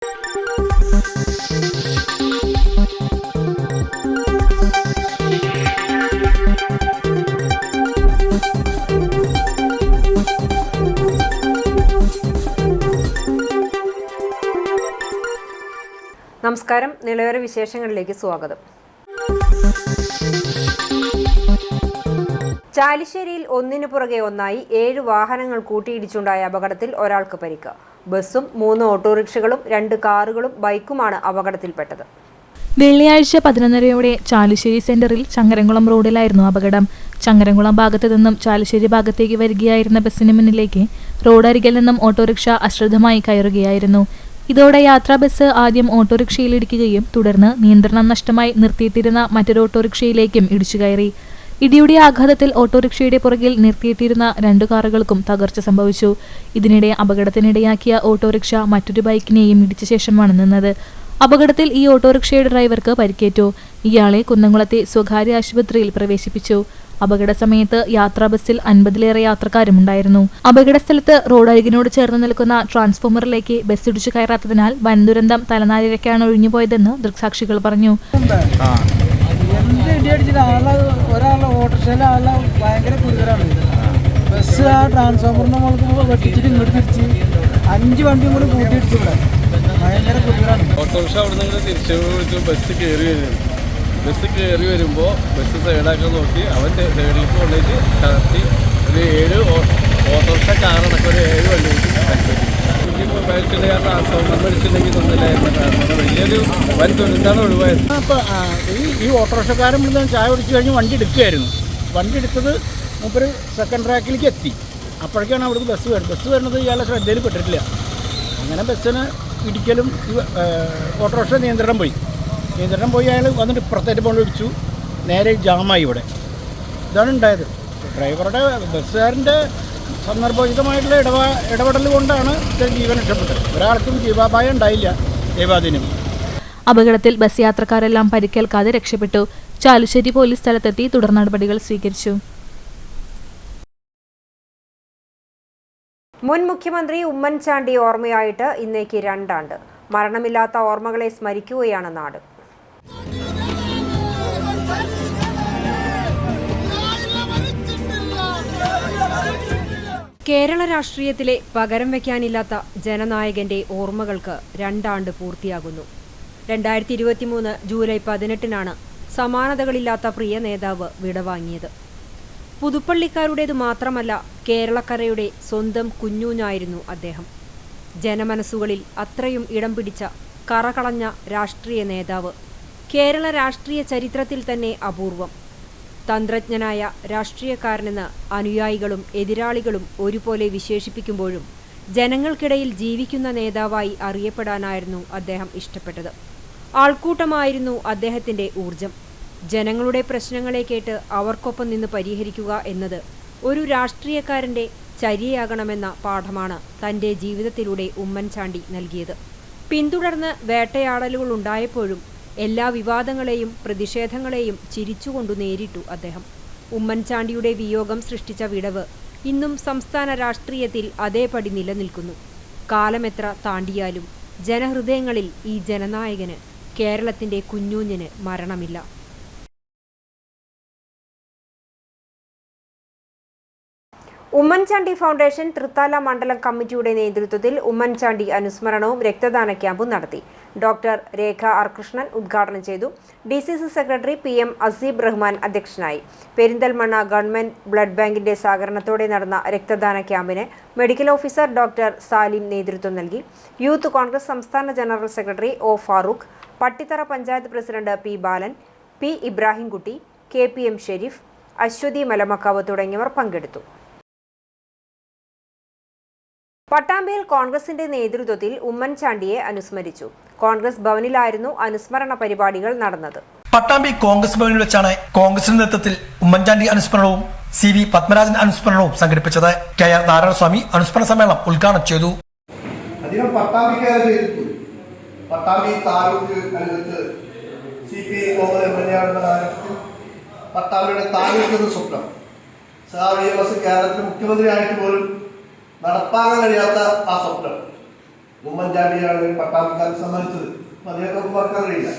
നമസ്കാരം. നിലവര വിശേഷങ്ങളിലേക്ക് സ്വാഗതം. ചാലിശ്ശേരിയിൽ ഒന്നിനു പുറകെ ഒന്നായി 7 വാഹനങ്ങൾ കൂട്ടിയിടിച്ചുണ്ടായ അപകടത്തിൽ ഒരാൾക്ക് പരിക്ക്. ബസ്സും 3 ഓട്ടോറിക്ഷകളും 2 കാറുകളും ബൈക്കുമാണ് അപകടത്തിൽപ്പെട്ടത്. വെള്ളിയാഴ്ച 11:30 ചാലിശ്ശേരി സെന്ററിൽ ചങ്ങരംകുളം റോഡിലായിരുന്നു അപകടം. ചങ്ങരംകുളം ഭാഗത്തു നിന്നും ചാലിശ്ശേരി ഭാഗത്തേക്ക് വരികയായിരുന്ന ബസ്സിന് മുന്നിലേക്ക് റോഡരികിൽ നിന്നും ഓട്ടോറിക്ഷ അശ്രദ്ധമായി കയറുകയായിരുന്നു. ഇതോടെ യാത്രാ ബസ് ആദ്യം ഓട്ടോറിക്ഷയിൽ ഇടിക്കുകയും തുടർന്ന് നിയന്ത്രണം നഷ്ടമായി നിർത്തിയിട്ടിരുന്ന മറ്റൊരു ഓട്ടോറിക്ഷയിലേക്കും ഇടിച്ചു കയറി. ഇടിയുടെ ആഘാതത്തിൽ ഓട്ടോറിക്ഷയുടെ പുറകിൽ നിർത്തിയിട്ടിരുന്ന 2 കാറുകൾക്കും തകർച്ച സംഭവിച്ചു. ഇതിനിടെ അപകടത്തിനിടയാക്കിയ ഓട്ടോറിക്ഷ മറ്റൊരു ബൈക്കിനെയും ഇടിച്ച ശേഷമാണ് നിന്നത്. അപകടത്തിൽ ഈ ഓട്ടോറിക്ഷയുടെ ഡ്രൈവർക്ക് പരിക്കേറ്റു. ഇയാളെ കുന്നംകുളത്തെ സ്വകാര്യ ആശുപത്രിയിൽ പ്രവേശിപ്പിച്ചു. അപകട സമയത്ത് യാത്രാ ബസ്സിൽ 50-ലേറെ യാത്രക്കാരും ഉണ്ടായിരുന്നു. അപകട സ്ഥലത്ത് റോഡരികിനോട് ചേർന്ന് നിൽക്കുന്ന ട്രാൻസ്ഫോമറിലേക്ക് ബസ് ഇടിച്ചു കയറാത്തതിനാൽ വൻ ദുരന്തം തലനാരിഴയ്ക്കാണ് ഒഴിഞ്ഞുപോയതെന്ന് ദൃക്സാക്ഷികൾ പറഞ്ഞു. ഒരാളെ ഓട്ടോറിക്ഷയിലെ ആളെ ഭയങ്കര ഗുരുതരാണ്. ബസ് ആ ട്രാൻസ്ഫോമറിന്റെ മുകളിൽ വെട്ടിച്ചിട്ട് ഇങ്ങോട്ട് തിരിച്ച് 5 വണ്ടിയും കൂടി കൂട്ടിയിടിച്ചില്ല. ഭയങ്കര ഗുരുതരാണ്. ഓട്ടോറിക്ഷ അവിടെ നിന്ന് തിരിച്ചു ബസ് കയറി വരുമ്പോൾ ബസ് സൈഡാക്കാൻ നോക്കി അവൻ സൈഡിലേക്ക് കൊണ്ടുപോയിട്ട് കറക്റ്റ് ഒരു 7 ഓട്ടോറിക്ഷ കാറടക്കം ഒരു 7 വണ്ടി മേടിച്ചിട്ടുണ്ടെങ്കിൽ ആ ട്രാൻസ്ഫോമർ മേടിച്ചിട്ടുണ്ടെങ്കിൽ തന്നില്ലായിരുന്നു. വലിയൊരു വൻ ദുരന്തമാണ് ഒഴിവായത്. അപ്പോൾ ഈ ഓട്ടോറിക്ഷക്കാരൻ ഇവിടെ ചായ കുടിച്ച് കഴിഞ്ഞ് വണ്ടി എടുക്കുകയായിരുന്നു. വണ്ടി എടുത്തത് മൂപ്പര് സെക്കൻഡ് ട്രാക്കിലേക്ക് എത്തി. അപ്പോഴേക്കാണ് അവിടുന്ന് ബസ് വരുന്നത് ഇയാളെ ശ്രദ്ധയിൽ പെട്ടിട്ടില്ല. അങ്ങനെ ബസ്സിന് ഇടിക്കലും ഓട്ടോറിക്ഷ നിയന്ത്രണം പോയി അയാൾ വന്നിട്ട് ഇപ്പുറത്തേറ്റ് കൊണ്ട് ഇടിച്ചു. നേരെ ജാമായി ഇവിടെ. ഇതാണ് ഉണ്ടായത്. ഡ്രൈവറുടെ ബസ്സുകാരൻ്റെ സന്ദർഭോചിതമായിട്ടുള്ള ഇടപെടൽ കൊണ്ടാണ് ജീവൻ രക്ഷപ്പെട്ടത്. ഒരാൾക്കും ജീവാപായം ഉണ്ടായില്ല. ദൈവാധീനം. അപകടത്തിൽ ബസ് യാത്രക്കാരെല്ലാം പരിക്കേൽക്കാതെ രക്ഷപ്പെട്ടു. ചാലുശ്ശേരി പോലീസ് സ്ഥലത്തെത്തി തുടർ നടപടികൾ സ്വീകരിച്ചു. മുൻ മുഖ്യമന്ത്രി ഉമ്മൻചാണ്ടി ഓർമ്മയായിട്ട് ഇന്നേക്ക് 2 ആണ്ട്. മരണമില്ലാത്ത ഓർമ്മകളെ സ്മരിക്കുകയാണ് നാട്. കേരള രാഷ്ട്രീയത്തിലെ പകരം വയ്ക്കാനില്ലാത്ത ജനനായകന്റെ ഓർമ്മകൾക്ക് 2 ആണ്ട് പൂർത്തിയാകുന്നു. 2023 ജൂലൈ 18-നാണ് സമാനതകളില്ലാത്ത പ്രിയ നേതാവ് വിടവാങ്ങിയത്. പുതുപ്പള്ളിക്കാരുടേതു മാത്രമല്ല, കേരളക്കരയുടെ സ്വന്തം കുഞ്ഞൂഞ്ഞായിരുന്നു അദ്ദേഹം. ജനമനസ്സുകളിൽ അത്രയും ഇടം പിടിച്ച കറകളഞ്ഞ രാഷ്ട്രീയ നേതാവ് കേരള രാഷ്ട്രീയ ചരിത്രത്തിൽ തന്നെ അപൂർവം. തന്ത്രജ്ഞനായ രാഷ്ട്രീയക്കാരനെന്ന് അനുയായികളും എതിരാളികളും ഒരുപോലെ വിശേഷിപ്പിക്കുമ്പോഴും ജനങ്ങൾക്കിടയിൽ ജീവിക്കുന്ന നേതാവായി അറിയപ്പെടാനായിരുന്നു അദ്ദേഹം ഇഷ്ടപ്പെട്ടത്. ആൾക്കൂട്ടമായിരുന്നു അദ്ദേഹത്തിന്റെ ഊർജം. ജനങ്ങളുടെ പ്രശ്നങ്ങളെ കേട്ട് അവർക്കൊപ്പം നിന്ന് പരിഹരിക്കുക എന്നത് ഒരു രാഷ്ട്രീയക്കാരന്റെ ചര്യയാകണമെന്ന പാഠമാണ് തന്റെ ജീവിതത്തിലൂടെ ഉമ്മൻചാണ്ടി നൽകിയത്. പിന്തുടർന്ന് വേട്ടയാടലുകൾ ഉണ്ടായപ്പോഴും എല്ലാ വിവാദങ്ങളെയും പ്രതിഷേധങ്ങളെയും ചിരിച്ചുകൊണ്ടു നേരിട്ടു അദ്ദേഹം. ഉമ്മൻചാണ്ടിയുടെ വിയോഗം സൃഷ്ടിച്ച വിടവ് ഇന്നും സംസ്ഥാന രാഷ്ട്രീയത്തിൽ അതേപടി നിലനിൽക്കുന്നു. കാലമെത്ര താണ്ടിയാലും ജനഹൃദയങ്ങളിൽ ഈ ജനനായകന്, കേരളത്തിന്റെ കുഞ്ഞൂഞ്ഞിന് മരണമില്ല. ഉമ്മൻചാണ്ടി ഫൗണ്ടേഷൻ തൃത്താല മണ്ഡലം കമ്മിറ്റിയുടെ നേതൃത്വത്തിൽ ഉമ്മൻചാണ്ടി അനുസ്മരണവും രക്തദാന ക്യാമ്പും നടത്തി. ഡോക്ടർ രേഖ ആർ കൃഷ്ണൻ ഉദ്ഘാടനം ചെയ്തു. DCC secretary PM Aseeb Rahman അധ്യക്ഷനായി. പെരിന്തൽമണ്ണ ഗവൺമെന്റ് ബ്ലഡ് ബാങ്കിന്റെ സഹകരണത്തോടെ നടന്ന രക്തദാന ക്യാമ്പിന് മെഡിക്കൽ ഓഫീസർ ഡോക്ടർ സാലിം നേതൃത്വം നൽകി. യൂത്ത് കോൺഗ്രസ് സംസ്ഥാന general secretary O Farooq, Pattithara panchayat president P Balan, P Ibrahimkutty, KPM Sherif, Aswathy Malamakkavu തുടങ്ങിയവർ പങ്കെടുത്തു. പട്ടാമ്പിയിൽ കോൺഗ്രസിന്റെ നേതൃത്വത്തിൽ ഉമ്മൻചാണ്ടിയെ അനുസ്മരിച്ചു. കോൺഗ്രസ് ഭവനിലായിരുന്നു അനുസ്മരണ പരിപാടികൾ നടന്നത്. പട്ടാമ്പി കോൺഗ്രസ് ഭവനിൽ വെച്ചാണ് കോൺഗ്രസിന്റെ നേതൃത്വത്തിൽ ഉമ്മൻചാണ്ടി അനുസ്മരണവും CV പത്മരാജൻ അനുസ്മരണവും സംഘടിപ്പിച്ചത്. KR നാരായണസ്വാമി അനുസ്മരണ സമ്മേളനം ഉദ്ഘാടനം ചെയ്തു. പട്ടാമ്പി താലൂക്ക് അനുസരിച്ച് CPI പട്ടാമ്പിയുടെ താലൂക്ക് എന്ന സ്വപ്നം കേരളത്തിലെ മുഖ്യമന്ത്രിയായിട്ട് പോലും നടപ്പാക്കാൻ കഴിയാത്ത ആ സ്വപ്നം ഉമ്മൻചാണ്ടിയാണ് പട്ടാമ്പിക്കാരൻ സമ്മാനിച്ചത്. അപ്പം അദ്ദേഹത്തെ മറക്കാൻ കഴിയില്ല.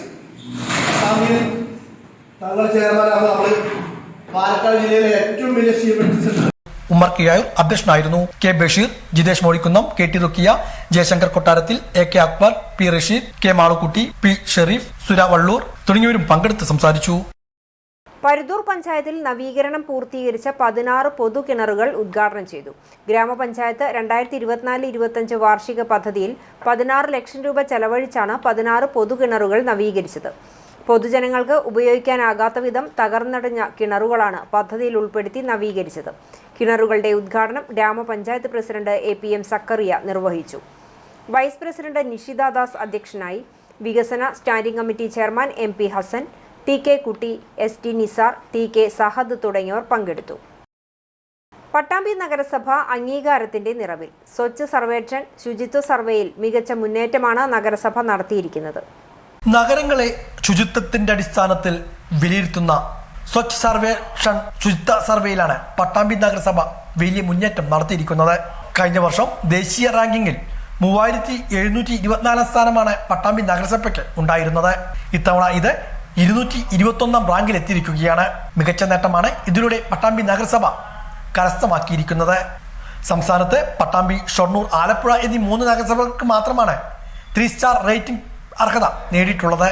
പട്ടാമ്പിയിൽ തങ്ങൾ ചെയർമാനാണ് നമ്മൾ പാലക്കാട് ജില്ലയിലെ ഏറ്റവും വലിയ സീമെന്റ് സെന്റർ. ഉമ്മർ കിയായൂർ അധ്യക്ഷനായിരുന്നു. K Basheer, Jithesh Molikkunnam, K T Rukkiya, Jayashankar കൊട്ടാരത്തിൽ, A K Akbar, P Rasheed, K Malukutty, P Shareef, Sura Vallur തുടങ്ങിയവരും പങ്കെടുത്ത് സംസാരിച്ചു. പരുതൂർ പഞ്ചായത്തിൽ നവീകരണം പൂർത്തീകരിച്ച 16 പൊതുകിണറുകൾ ഉദ്ഘാടനം ചെയ്തു. ഗ്രാമപഞ്ചായത്ത് 2024-25 വാർഷിക പദ്ധതിയിൽ 16 ലക്ഷം രൂപ ചെലവഴിച്ചാണ് 16 പൊതുകിണറുകൾ നവീകരിച്ചത്. പൊതുജനങ്ങൾക്ക് ഉപയോഗിക്കാനാകാത്ത വിധം തകർന്നടഞ്ഞ കിണറുകളാണ് പദ്ധതിയിൽ ഉൾപ്പെടുത്തി നവീകരിച്ചത്. കിണറുകളുടെ ഉദ്ഘാടനം ഗ്രാമപഞ്ചായത്ത് പ്രസിഡന്റ് APM സക്കറിയ നിർവഹിച്ചു. വൈസ് പ്രസിഡന്റ് നിഷിത ദാസ് അധ്യക്ഷനായി. വികസന standing committee chairman MP Hasan, TK Kutty, ST Nisar, TK Sahad തുടങ്ങിയവർ പങ്കെടുത്തു. പട്ടാമ്പി നഗരസഭ അംഗീകാരത്തിന്റെ നിറവിൽ. സ്വച്ഛ് സർവേക്ഷൺ ശുചിത്വ സർവേയിൽ മികച്ച മുന്നേറ്റമാണ് നഗരസഭ നടത്തിയിരിക്കുന്നത്. നഗരങ്ങളെ ശുചിത്വത്തിന്റെ അടിസ്ഥാനത്തിൽ വിലയിരുത്തുന്ന സ്വച്ഛ് സർവേക്ഷൺ ശുചിത്വ സർവേയിലാണ് പട്ടാമ്പി നഗരസഭ വലിയ മുന്നേറ്റം നടത്തിയിരിക്കുന്നത്. കഴിഞ്ഞ വർഷം ദേശീയ റാങ്കിങ്ങിൽ 3724 സ്ഥാനമാണ് പട്ടാമ്പി നഗരസഭയ്ക്ക് ഉണ്ടായിരുന്നത്. ഇത്തവണ ഇത് 221 റാങ്കിൽ എത്തിയിരിക്കുകയാണ്. മികച്ച നേട്ടമാണ് ഇതിലൂടെ പട്ടാമ്പി നഗരസഭ കരസ്ഥമാക്കിയിരിക്കുന്നത്. സംസ്ഥാനത്ത് പട്ടാമ്പി, ഷൊർണൂർ, ആലപ്പുഴ എന്നീ 3 നഗരസഭകൾക്ക് മാത്രമാണ് 3 സ്റ്റാർ റേറ്റിംഗ് അർഹത നേടിയിട്ടുള്ളത്.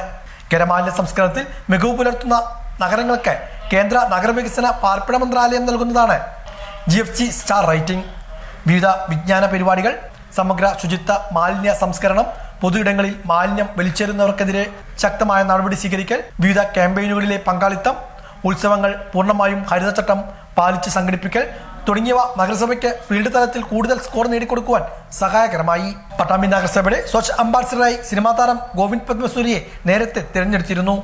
ഖരമാലിന്യ സംസ്കരണത്തിൽ മികവ് പുലർത്തുന്ന നഗരങ്ങൾക്ക് കേന്ദ്ര നഗരവികസന പാർപ്പിട മന്ത്രാലയം നൽകുന്നതാണ് GFC സ്റ്റാർ റേറ്റിംഗ്. വിവിധ വിജ്ഞാന പരിപാടികൾ, സമഗ്ര ശുചിത്വ മാലിന്യ സംസ്കരണം, പൊതുയിടങ്ങളിൽ മാലിന്യം വലിച്ചെറിയുന്നവർക്കെതിരെ ശക്തമായ നടപടി സ്വീകരിക്കൽ, വിവിധ ക്യാമ്പയിനുകളിലെ പങ്കാളിത്തം, ഉത്സവങ്ങൾ പൂർണ്ണമായും ഹരിതചട്ടം പാലിച്ച് സംഘടിപ്പിക്കൽ തുടങ്ങിയവ നഗരസഭയ്ക്ക് ഫീൽഡ് തലത്തിൽ കൂടുതൽ സ്കോർ നേടിക്കൊടുക്കുവാൻ സഹായകരമായി. പട്ടാമ്പി നഗരസഭയുടെ സ്വച്ഛ് അംബാസിഡറായി സിനിമാ താരം ഗോവിന്ദ് പത്മസൂരിയെ നേരത്തെ തിരഞ്ഞെടുത്തിരുന്നു.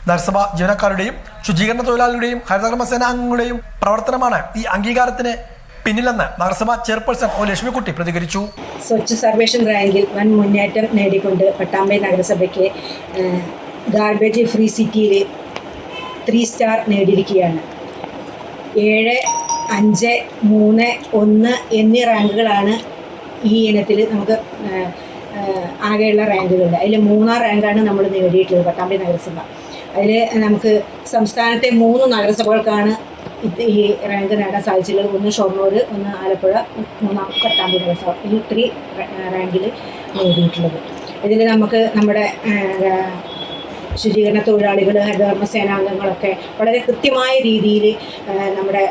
നഗരസഭാ ജീവനക്കാരുടെയും ശുചീകരണ തൊഴിലാളികളുടെയും ഹരിതകർമ്മസേന അംഗങ്ങളുടെയും പ്രവർത്തനമാണ് ഈ അംഗീകാരത്തിന് പിന്നിലെന്ന് നഗരസഭാ ചെയർപേഴ്സൺ O ലക്ഷ്മിക്കുട്ടി പ്രതികരിച്ചു. സ്വച്ഛ് സർവേഷൻ റാങ്കിൽ വൻ മുന്നേറ്റം നേടിക്കൊണ്ട് പട്ടാമ്പി നഗരസഭയ്ക്ക് ഗാർബേജ് ഫ്രീ സിറ്റിയിൽ 3 സ്റ്റാർ നേടിയിരിക്കുകയാണ്. 7, 5, 3, 1 എന്നീ റാങ്കുകളാണ് ഈ ഇനത്തിൽ നമുക്ക് ആകെയുള്ള റാങ്കുകൾ. അതിൽ 3ാം റാങ്കാണ് നമ്മൾ നേടിയിട്ടുള്ളത് പട്ടാമ്പി നഗരസഭ. അതിൽ നമുക്ക് സംസ്ഥാനത്തെ 3 നഗരസഭകൾക്കാണ് ഈ റാങ്ക് നേടാൻ സാധിച്ചുള്ളത്. 1 ഷൊർണൂർ, 1 ആലപ്പുഴ, 3 പട്ടാമ്പി നഗരസഭ. ഈ 3 റാങ്കിൽ നേടിയിട്ടുള്ളത്. ഇതിൽ നമുക്ക് നമ്മുടെ ശുചീകരണ തൊഴിലാളികൾ, ഹരിതകർമ്മ സേനാംഗങ്ങളൊക്കെ വളരെ കൃത്യമായ രീതിയിൽ നമ്മുടെ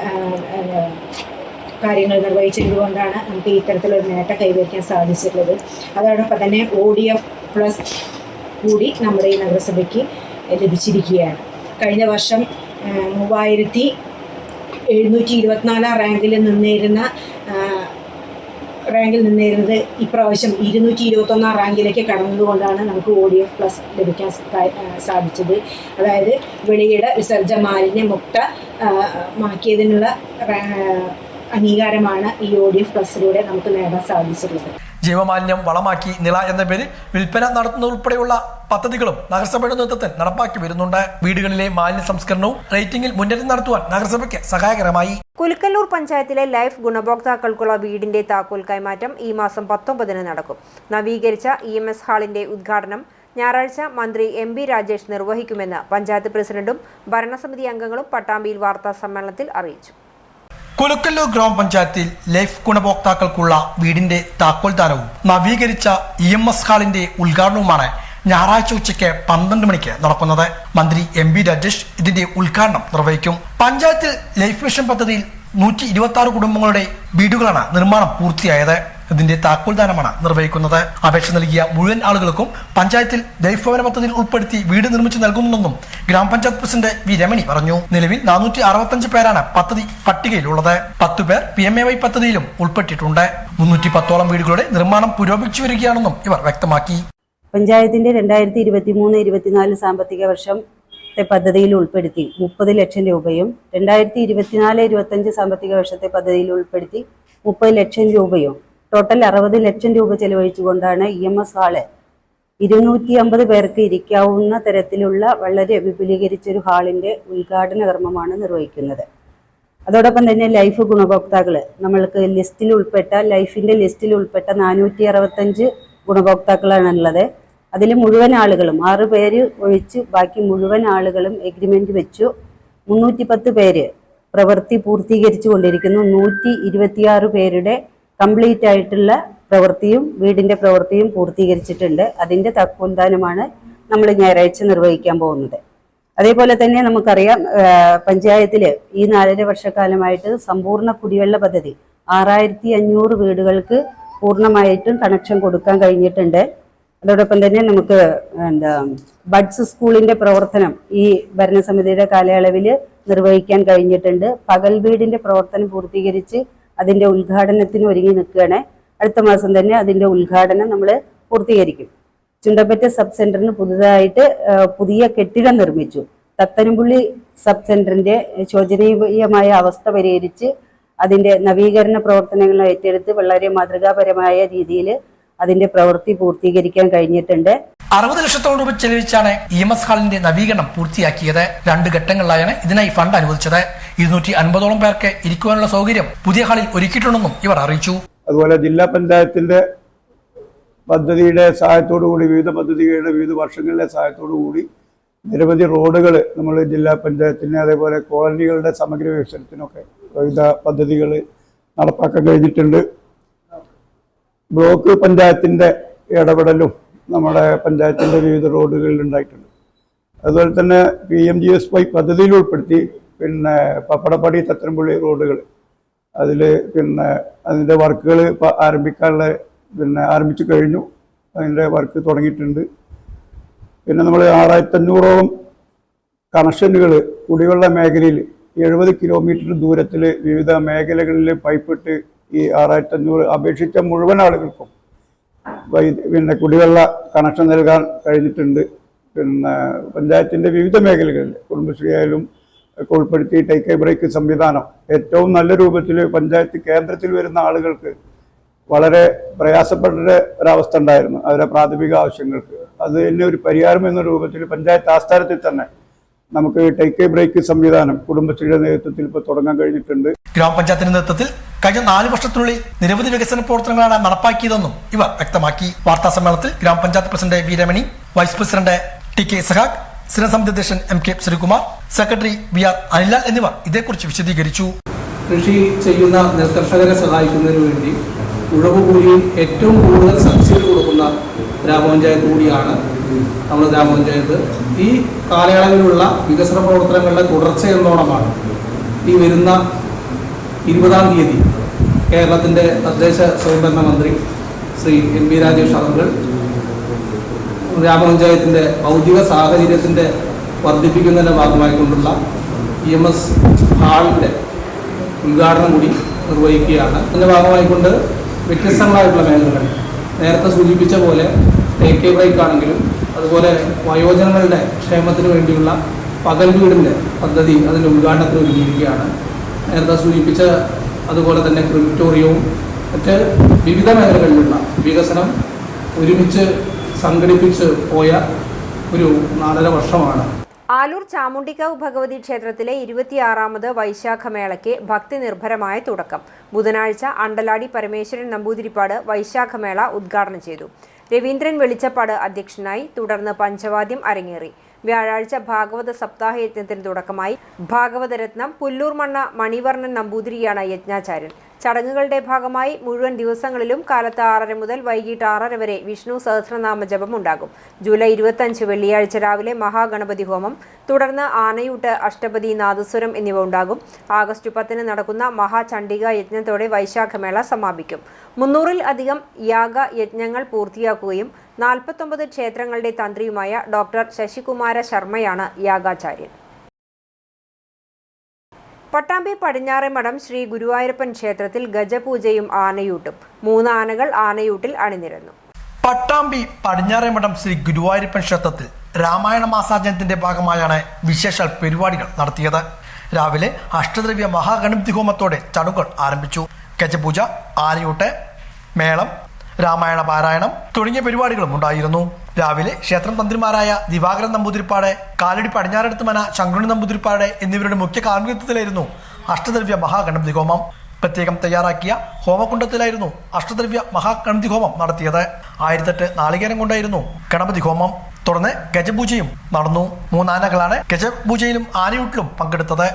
കാര്യങ്ങൾ നിർവഹിച്ചതുകൊണ്ടാണ് നമുക്ക് ഇത്തരത്തിലൊരു നേട്ടം കൈവരിക്കാൻ സാധിച്ചിട്ടുള്ളത്. അതോടൊപ്പം തന്നെ ODF+ കൂടി നമ്മുടെ ഈ നഗരസഭയ്ക്ക് ലഭിച്ചിരിക്കുകയാണ്. കഴിഞ്ഞ വർഷം 3724 റാങ്കിൽ നിന്നിരുന്നത് ഇപ്രാവശ്യം 221 റാങ്കിലേക്ക് കടന്നതുകൊണ്ടാണ് നമുക്ക് ODF+ ലഭിക്കാൻ സാധിച്ചത്. അതായത് വെളിയിട വിസർജ്ജ മാലിന്യ മുക്തമാക്കിയതിനുള്ള അംഗീകാരമാണ് ഈ ODF+ലൂടെ നമുക്ക് നേടാൻ സാധിച്ചിട്ടുള്ളത്. ജൈവമാലിന്യം വളമാക്കി നിള എന്ന പേരിൽ വിൽപ്പന നടത്തുന്നതുൾപ്പെടെയുള്ള പദ്ധതികളും നഗരസഭയുടെ നേതൃത്വത്തിൽ നടപ്പാക്കി വരുന്നുണ്ട്. വീടുകളിലെ മാലിന്യ സംസ്കരണവും റേറ്റിംഗിൽ മുന്നേറ്റം നടത്തുവാൻ നഗരസഭയ്ക്ക് സഹായകരമായി. കുലുക്കല്ലൂർ പഞ്ചായത്തിലെ ലൈഫ് ഗുണഭോക്താക്കൾക്കുള്ള വീടിന്റെ താക്കോൽ കൈമാറ്റം ഈ മാസം 19-ന് നടക്കും. നവീകരിച്ച EMS ഹാളിന്റെ ഉദ്ഘാടനം ഞായറാഴ്ച മന്ത്രി MB രാജേഷ് നിർവഹിക്കുമെന്ന് പഞ്ചായത്ത് പ്രസിഡന്റും ഭരണസമിതി അംഗങ്ങളും പട്ടാമ്പിയിൽ വാർത്താ സമ്മേളനത്തിൽ അറിയിച്ചു. കുലുക്കല്ലൂർ ഗ്രാമപഞ്ചായത്തിൽ ലൈഫ് ഗുണഭോക്താക്കൾക്കുള്ള വീടിന്റെ താക്കോൽ ദാനവും നവീകരിച്ച EMS ഹാളിന്റെ ഉദ്ഘാടനവുമാണ് ഞായറാഴ്ച ഉച്ചയ്ക്ക് 12 മണിക്ക് നടക്കുന്നത്. മന്ത്രി MB രാജേഷ് ഇതിന്റെ ഉദ്ഘാടനം നിർവഹിക്കും. പഞ്ചായത്തിൽ ലൈഫ് മിഷൻ പദ്ധതിയിൽ 126 കുടുംബങ്ങളുടെ വീടുകളാണ് നിർമ്മാണം പൂർത്തിയായത്. ഇതിന്റെ താക്കോൽദാനമാണ് നിർവഹിക്കുന്നത്. അപേക്ഷ നൽകിയ മുഴുവൻ ആളുകൾക്കും പഞ്ചായത്തിൽ ലൈഫ് ഭവന പദ്ധതിയിൽ ഉൾപ്പെടുത്തി വീട് നിർമ്മിച്ചു നൽകുന്നുണ്ടെന്നും ഗ്രാമപഞ്ചായത്ത് പ്രസിഡന്റ് വി രമണി പറഞ്ഞു. നിലവിൽ 465 പേരാണ് പദ്ധതി പട്ടികയിലുള്ളത്. 10 പേർ PMAY പദ്ധതിയിലും ഉൾപ്പെട്ടിട്ടുണ്ട്. 310ഓളം വീടുകളുടെ നിർമ്മാണം പുരോഗമിച്ചു വരികയാണെന്നും ഇവർ വ്യക്തമാക്കി. പഞ്ചായത്തിന്റെ 2023-24 സാമ്പത്തിക വർഷത്തെ പദ്ധതിയിൽ ഉൾപ്പെടുത്തി 30 ലക്ഷം രൂപയും 2024-25 സാമ്പത്തിക വർഷത്തെ പദ്ധതിയിൽ ഉൾപ്പെടുത്തി 30 ലക്ഷം രൂപയും ടോട്ടൽ 60 ലക്ഷം രൂപ ചെലവഴിച്ചുകൊണ്ടാണ് EMS ഹാള് 250 പേർക്ക് ഇരിക്കാവുന്ന തരത്തിലുള്ള വളരെ വിപുലീകരിച്ചൊരു ഹാളിന്റെ ഉദ്ഘാടന കർമ്മമാണ് നിർവഹിക്കുന്നത്. അതോടൊപ്പം തന്നെ ലൈഫ് ഗുണഭോക്താക്കൾ നമ്മൾക്ക് ലൈഫിന്റെ ലിസ്റ്റിൽ ഉൾപ്പെട്ട 465 ഗുണഭോക്താക്കളാണുള്ളത്. അതിൽ മുഴുവൻ ആളുകളും 6 പേര് ഒഴിച്ച് ബാക്കി മുഴുവൻ ആളുകളും എഗ്രിമെന്റ് വെച്ചു. 310 പേര് പ്രവൃത്തി പൂർത്തീകരിച്ചു കൊണ്ടിരിക്കുന്നു. 126 പേരുടെ കംപ്ലീറ്റ് ആയിട്ടുള്ള പ്രവൃത്തിയും വീടിന്റെ പ്രവൃത്തിയും പൂർത്തീകരിച്ചിട്ടുണ്ട്. അതിന്റെ തക്കോന്താനമാണ് നമ്മൾ ഞായറാഴ്ച നിർവഹിക്കാൻ പോകുന്നത്. അതേപോലെ തന്നെ നമുക്കറിയാം, പഞ്ചായത്തിൽ ഈ 4.5 വർഷക്കാലമായിട്ട് സമ്പൂർണ്ണ കുടിവെള്ള പദ്ധതി 6500 വീടുകൾക്ക് പൂർണ്ണമായിട്ടും കണക്ഷൻ കൊടുക്കാൻ കഴിഞ്ഞിട്ടുണ്ട്. അതോടൊപ്പം തന്നെ നമുക്ക് ബഡ്സ് സ്കൂളിന്റെ പ്രവർത്തനം ഈ ഭരണസമിതിയുടെ കാലയളവിൽ നിർവഹിക്കാൻ കഴിഞ്ഞിട്ടുണ്ട്. പകൽ വീടിന്റെ പ്രവർത്തനം പൂർത്തീകരിച്ച് അതിന്റെ ഉദ്ഘാടനത്തിന് ഒരുങ്ങി നിൽക്കുകയാണ്. അടുത്ത മാസം തന്നെ അതിന്റെ ഉദ്ഘാടനം നമ്മൾ പൂർത്തീകരിക്കും. ചുണ്ടപ്പറ്റ സബ് സെന്ററിന് പുതുതായിട്ട് പുതിയ കെട്ടിടം നിർമ്മിച്ചു. തത്തനംപുള്ളി സബ് സെന്ററിന്റെ ശോചനീയമായ അവസ്ഥ പരിഹരിച്ച് അതിന്റെ നവീകരണ പ്രവർത്തനങ്ങൾ ഏറ്റെടുത്ത് വളരെ മാതൃകാപരമായ രീതിയിൽ അതിന്റെ പ്രവൃത്തി പൂർത്തീകരിക്കാൻ കഴിഞ്ഞിട്ടുണ്ട്. 60 ലക്ഷത്തോളം രൂപ ചെലവഴിച്ചാണ് EMS ഹാളിന്റെ നവീകരണം പൂർത്തിയാക്കിയത്. 2 ഘട്ടങ്ങളിലായാണ് ഇതിനായി ഫണ്ട് അനുവദിച്ചത്. 250ഓളം പേർക്ക് ഇരിക്കുവാനുള്ള സൗകര്യം പുതിയ ഹാളിൽ ഒരുക്കിയിട്ടുണ്ടെന്നും ഇവർ അറിയിച്ചു. അതുപോലെ ജില്ലാ പഞ്ചായത്തിന്റെ പദ്ധതിയുടെ സഹായത്തോടുകൂടി, വിവിധ പദ്ധതികളുടെ വിവിധ വർഷങ്ങളിലെ സഹായത്തോടുകൂടി നിരവധി റോഡുകൾ നമ്മൾ ജില്ലാ പഞ്ചായത്തിന്, അതേപോലെ കോളനികളുടെ സമഗ്ര വികസനത്തിനൊക്കെ വിവിധ പദ്ധതികൾ നടപ്പാക്കാൻ കഴിഞ്ഞിട്ടുണ്ട്. ബ്ലോക്ക് പഞ്ചായത്തിന്റെ ഇടപെടലും നമ്മുടെ പഞ്ചായത്തിന്റെ വിവിധ റോഡുകളിൽ ഉണ്ടായിട്ടുണ്ട്. അതുപോലെ തന്നെ PMGSY പദ്ധതിയിൽ ഉൾപ്പെടുത്തി പപ്പടപ്പടി തത്തനംപുള്ളി റോഡുകൾ അതിൽ അതിൻ്റെ വർക്കുകൾ ആരംഭിക്കാനുള്ള ആരംഭിച്ചു കഴിഞ്ഞു. അതിൻ്റെ വർക്ക് തുടങ്ങിയിട്ടുണ്ട്. നമ്മൾ 6500ഓളം കണക്ഷനുകൾ കുടിവെള്ള മേഖലയിൽ 70 കിലോമീറ്റർ ദൂരത്തിൽ വിവിധ മേഖലകളിൽ പൈപ്പിട്ട് ഈ 6500 അപേക്ഷിച്ച മുഴുവൻ ആളുകൾക്കും കുടിവെള്ള കണക്ഷൻ നൽകാൻ കഴിഞ്ഞിട്ടുണ്ട്. പഞ്ചായത്തിൻ്റെ വിവിധ മേഖലകളിൽ കുടുംബശ്രീ ആയാലും ഒക്കെ ഉൾപ്പെടുത്തി ടേക്ക് എ ബ്രേക്ക് സംവിധാനം ഏറ്റവും നല്ല രൂപത്തിൽ പഞ്ചായത്ത് കേന്ദ്രത്തിൽ വരുന്ന ആളുകൾക്ക് വളരെ പ്രയാസപ്പെട്ട ഒരവസ്ഥ ഉണ്ടായിരുന്നു അവരുടെ പ്രാഥമിക ആവശ്യങ്ങൾക്ക്. അത് തന്നെ ഒരു പരിഹാരം എന്ന രൂപത്തിൽ പഞ്ചായത്ത് ആസ്ഥാനത്തിൽ തന്നെ നമുക്ക് ടേക്ക് എ ബ്രേക്ക് സംവിധാനം കുടുംബശ്രീയുടെ നേതൃത്വത്തിൽ ഇപ്പോൾ തുടങ്ങാൻ കഴിഞ്ഞിട്ടുണ്ട്. ഗ്രാമപഞ്ചായത്തിന്റെ നേതൃത്വത്തിൽ കഴിഞ്ഞ 4 വർഷത്തിനുള്ളിൽ നിരവധി വികസന പ്രവർത്തനങ്ങളാണ് നടപ്പാക്കിയതെന്നും ഇവർ വ്യക്തമാക്കി. വാർത്താ സമ്മേളനത്തിൽ ഗ്രാമപഞ്ചായത്ത് president Veeramani, vice president TK Sahak, സ്ഥിരസമിതി അധ്യക്ഷൻ MK Sreekumar, secretary VR Anilal എന്നിവർ ഇതേക്കുറിച്ച് വിശദീകരിച്ചു. കൃഷി ചെയ്യുന്ന നെൽകർഷകരെ സഹായിക്കുന്നതിന് വേണ്ടി ഉഴവ് കൂലിയിൽ ഏറ്റവും കൂടുതൽ സബ്സിഡി കൊടുക്കുന്ന ഗ്രാമപഞ്ചായത്ത് കൂടിയാണ് നമ്മുടെ ഗ്രാമപഞ്ചായത്ത്. ഈ കാലയളവിലുള്ള വികസന പ്രവർത്തനങ്ങളുടെ തുടർച്ചയെന്നോണമാണ് ഈ വരുന്ന 20-ാം തീയതി കേരളത്തിൻ്റെ തദ്ദേശ സ്വയംഭരണ മന്ത്രി ശ്രീ MP രാജേഷ് അവർ ഗ്രാമപഞ്ചായത്തിൻ്റെ ഭൗതിക സാഹചര്യത്തിൻ്റെ വർദ്ധിപ്പിക്കുന്നതിൻ്റെ ഭാഗമായിക്കൊണ്ടുള്ള EMS ഹാളിൻ്റെ ഉദ്ഘാടനം കൂടി നിർവഹിക്കുകയാണ്. അതിൻ്റെ ഭാഗമായിക്കൊണ്ട് വ്യത്യസ്തങ്ങളായിട്ടുള്ള മേഖലകൾ നേരത്തെ സൂചിപ്പിച്ച പോലെ ടേക്ക് എ ബ്രേക്ക് ആണെങ്കിലും അതുപോലെ വയോജനങ്ങളുടെ ക്ഷേമത്തിന് വേണ്ടിയുള്ള പകൽ വീടിൻ്റെ പദ്ധതി അതിൻ്റെ ഉദ്ഘാടനത്തിന് ഒരുങ്ങിയിരിക്കുകയാണ്. നേരത്തെ സൂചിപ്പിച്ച അതുപോലെ തന്നെ ക്രിമിറ്റോറിയവും മറ്റ് വിവിധ മേഖലകളിലുള്ള വികസനം ഒരുമിച്ച് സംഘടിപ്പിച്ച് പോയ ഒരു 4.5 വർഷമാണ്. ആലൂർ ചാമുണ്ടിക്കാവ് ഭഗവതി ക്ഷേത്രത്തിലെ 26ാമത് വൈശാഖമേളയ്ക്ക് ഭക്തി നിർഭരമായ തുടക്കം. ബുധനാഴ്ച അണ്ടലാടി പരമേശ്വരൻ നമ്പൂതിരിപ്പാട് വൈശാഖമേള ഉദ്ഘാടനം ചെയ്തു. രവീന്ദ്രൻ വെളിച്ചപ്പാട് അധ്യക്ഷനായി. തുടർന്ന് പഞ്ചവാദ്യം അരങ്ങേറി. വ്യാഴാഴ്ച ഭാഗവത സപ്താഹ യജ്ഞത്തിന് തുടക്കമായി. ഭാഗവതരത്നം പുല്ലൂർ മണ്ണ മണിവർണ്ണൻ നമ്പൂതിരിയാണ് യജ്ഞാചാര്യൻ. ചടങ്ങുകളുടെ ഭാഗമായി മുഴുവൻ ദിവസങ്ങളിലും കാലത്ത് 6:30 മുതൽ വൈകിട്ട് 6:30 വരെ വിഷ്ണു സഹസ്രനാമ ജപം ഉണ്ടാകും. ജൂലൈ 25 വെള്ളിയാഴ്ച രാവിലെ മഹാഗണപതി ഹോമം, തുടർന്ന് ആനയൂട്ട്, അഷ്ടപതി, നാദസ്വരം എന്നിവ ഉണ്ടാകും. ആഗസ്റ്റ് 10 നടക്കുന്ന മഹാചണ്ഡിക യജ്ഞത്തോടെ വൈശാഖമേള സമാപിക്കും. 300-ൽ അധികം യാഗ യജ്ഞങ്ങൾ പൂർത്തിയാക്കുകയും 49 ക്ഷേത്രങ്ങളുടെ തന്ത്രിയുമായ ഡോക്ടർ ശശികുമാര ശർമ്മയാണ് യാഗാചാര്യൻ. പട്ടാമ്പി പടിഞ്ഞാറേമഠം ശ്രീ ഗുരുവായൂരപ്പൻ ക്ഷേത്രത്തിൽ ഗജപൂജയും ആനയൂട്ടും. 3 ആനകൾ ആനയൂട്ടിൽ അണിനിരന്നു. പട്ടാമ്പി പടിഞ്ഞാറേമഠം ശ്രീ ഗുരുവായൂരപ്പൻ ക്ഷേത്രത്തിൽ രാമായണ മാസാചരണത്തിന്റെ ഭാഗമായാണ് വിശേഷാൽ പരിപാടികൾ നടത്തിയത്. രാവിലെ അഷ്ടദ്രവ്യ മഹാഗണപതി ഹോമത്തോടെ ചടങ്ങുകൾ ആരംഭിച്ചു. ഗജപൂജ, ആനയൂട്ട്, മേളം, രാമായണ പാരായണം തുടങ്ങിയ പരിപാടികളും ഉണ്ടായിരുന്നു. രാവിലെ ക്ഷേത്രം തന്ത്രിമാരായ ദിവാകരൻ നമ്പൂതിരിപ്പാട്, കാലടി പടിഞ്ഞാറെടുത്ത് മന ശങ്കുണി നമ്പൂതിരിപ്പാട് എന്നിവരുടെ മുഖ്യ കാർമ്മികത്വത്തിലായിരുന്നു അഷ്ടദ്രവ്യ മഹാഗണപതി ഹോമം. പ്രത്യേകം തയ്യാറാക്കിയ ഹോമകുണ്ടത്തിലായിരുന്നു അഷ്ടദ്രവ്യ മഹാഗണപതി ഹോമം നടത്തിയത്. 1008 നാളികേരം കൊണ്ടായിരുന്നു ഗണപതി ഹോമം. തുടർന്ന് ഗജപൂജയും നടന്നു. 3 ആനകളാണ് ഗജപൂജയിലും ആനയൂട്ടിലും പങ്കെടുത്തത്.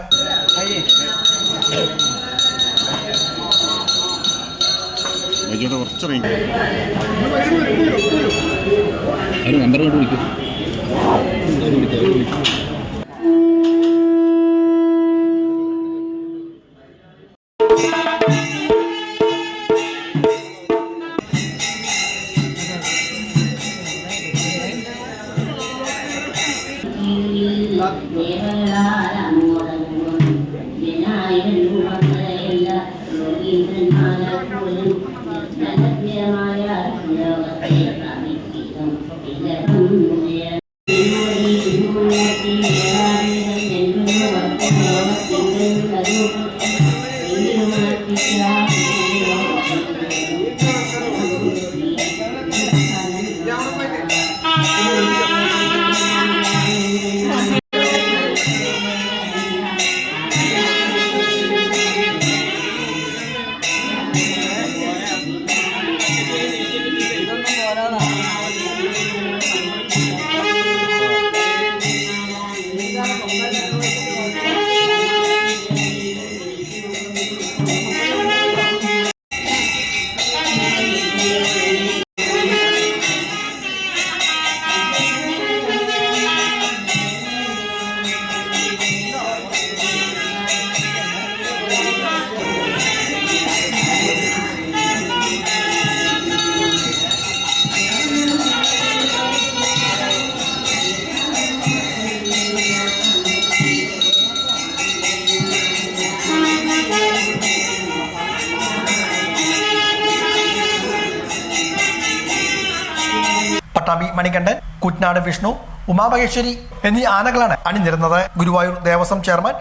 പട്ടാമ്പി മണികണ്ഠൻ, കുറ്റ്നാട് വിഷ്ണു, ഉമാമഹേശ്വരി എന്നീ ആനകളാണ് അണിനിരുന്നത്. Guruvayur Devaswom chairman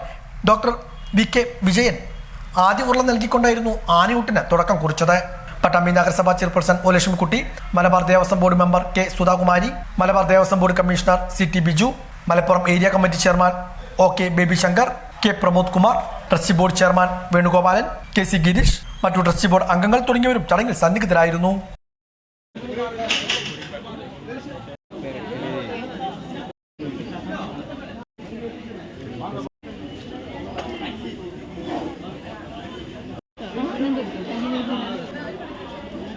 doctor V K. Vijayan ആദ്യ ഉരുളം നൽകിക്കൊണ്ടായിരുന്നു ആനയൂട്ടിന് തുടക്കം കുറിച്ചത്. പട്ടാമ്പി നഗരസഭാ chairperson O. Lakshmikutty, Malabar Devaswom board member K. Sudhakumari, Malabar Devaswom board commissioner C T. Biju, Malappuram area committee chairman O K. Baby Shankar, K. Pramod Kumar, trustee board chairman Venugopalan, K. C. Girish, മറ്റു ട്രസ്റ്റി ബോർഡ് അംഗങ്ങൾ തുടങ്ങിയവരും ചടങ്ങിൽ സന്നിഹിതരായിരുന്നു.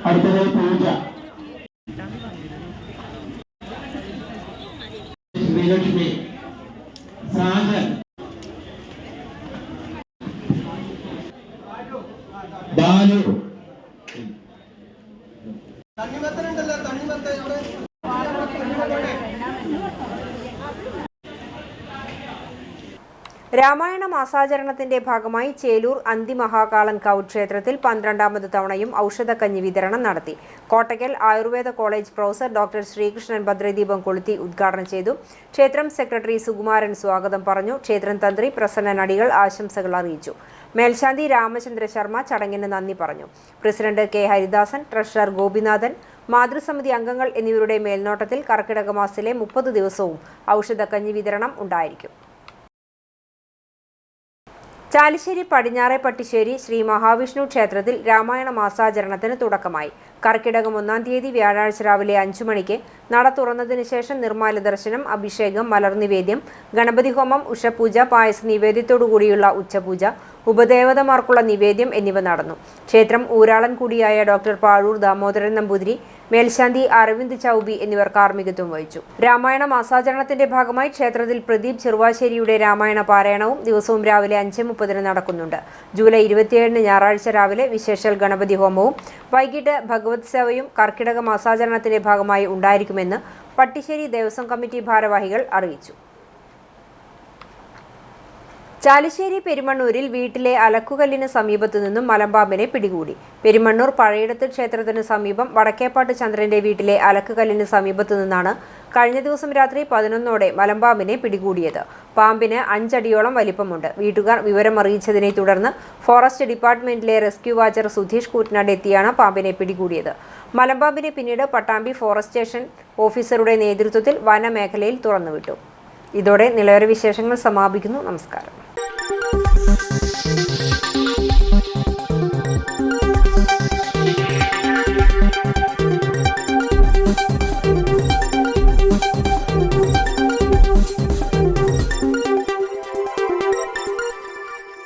അടുത്തതായി പൂജ. ശ്രീലക്ഷ്മി, സാജൻ, ബാലു, രാമായണ മാസാചരണത്തിന്റെ ഭാഗമായി ചേലൂർ അന്തിമഹാകാളൻകാവ് ക്ഷേത്രത്തിൽ 12ാമത് തവണയും ഔഷധക്കഞ്ഞി വിതരണം നടത്തി. Kottakkal Ayurveda college professor doctor Sreekrishnan ഭദ്രദീപം കൊളുത്തി ഉദ്ഘാടനം ചെയ്തു. ക്ഷേത്രം സെക്രട്ടറി സുകുമാരൻ സ്വാഗതം പറഞ്ഞു. ക്ഷേത്രം തന്ത്രി പ്രസന്ന നടികൾ ആശംസകൾ അറിയിച്ചു. മേൽശാന്തി രാമചന്ദ്ര ശർമ്മ ചടങ്ങിന് നന്ദി പറഞ്ഞു. President K. Haridasan, treasurer Gopinathan, മാതൃസമിതി അംഗങ്ങൾ എന്നിവരുടെ മേൽനോട്ടത്തിൽ കർക്കിടക മാസത്തിലെ 30 ദിവസവും ഔഷധക്കഞ്ഞി വിതരണം ഉണ്ടായിരിക്കും. ചാലിശ്ശേരി പടിഞ്ഞാറെ പട്ടിശ്ശേരി ശ്രീ മഹാവിഷ്ണു ക്ഷേത്രത്തിൽ രാമായണ മാസാചരണത്തിന് തുടക്കമായി. കർക്കിടകം 1-ാം തീയതി വ്യാഴാഴ്ച രാവിലെ 5 മണിക്ക് നട തുറന്നതിന് ശേഷം നിർമ്മാല്യ ദർശനം, അഭിഷേകം, മലർനിവേദ്യം, ഗണപതി ഹോമം, ഉഷപൂജ, പായസ നിവേദ്യത്തോടുകൂടിയുള്ള ഉച്ചപൂജ, ഉപദേവതമാർക്കുള്ള നിവേദ്യം എന്നിവ നടന്നു. ക്ഷേത്രം ഊരാളൻ കൂടിയായ ഡോക്ടർ പാഴൂർ ദാമോദരൻ നമ്പൂതിരി, മേൽശാന്തി അരവിന്ദ് ചൌബി എന്നിവർ കാർമ്മികത്വം വഹിച്ചു. രാമായണ മാസാചരണത്തിന്റെ ഭാഗമായി ക്ഷേത്രത്തിൽ പ്രദീപ് ചെറുവാശ്ശേരിയുടെ രാമായണ പാരായണവും ദിവസവും രാവിലെ 5:30 നടക്കുന്നുണ്ട്. ജൂലൈ 27 ഞായറാഴ്ച രാവിലെ വിശേഷൽ ഗണപതി ഹോമവും വൈകിട്ട് ഭഗവത് സേവയും കർക്കിടക മാസാചരണത്തിന്റെ ഭാഗമായി ഉണ്ടായിരിക്കുമെന്ന് പട്ടിശ്ശേരി ദേവസ്വം കമ്മിറ്റി ഭാരവാഹികൾ അറിയിച്ചു. ചാലിശ്ശേരി പെരുമണ്ണൂരിൽ വീട്ടിലെ അലക്കുകല്ലിന് സമീപത്തു നിന്നും മലമ്പാമ്പിനെ പിടികൂടി. പെരുമണ്ണൂർ പഴയിടത്ത് ക്ഷേത്രത്തിന് സമീപം വടക്കേപ്പാട്ട് ചന്ദ്രന്റെ വീട്ടിലെ അലക്കുകല്ലിന് സമീപത്തു നിന്നാണ് കഴിഞ്ഞ ദിവസം രാത്രി 11ഓടെ മലമ്പാമ്പിനെ പിടികൂടിയത്. പാമ്പിന് 5 അടിയോളം വലിപ്പമുണ്ട്. വീട്ടുകാർ വിവരം അറിയിച്ചതിനെ തുടർന്ന് ഫോറസ്റ്റ് ഡിപ്പാർട്ട്മെന്റിലെ റെസ്ക്യൂ വാച്ചർ സുധീഷ് കൂറ്റനാട് എത്തിയാണ് പാമ്പിനെ പിടികൂടിയത്. മലമ്പാമ്പിനെ പിന്നീട് പട്ടാമ്പി ഫോറസ്റ്റ് സ്റ്റേഷൻ ഓഫീസറുടെ നേതൃത്വത്തിൽ വനമേഖലയിൽ തുറന്നുവിട്ടു. ഇതോടെ നിലവര വിശേഷങ്ങൾ സമാപിക്കുന്നു. നമസ്കാരം.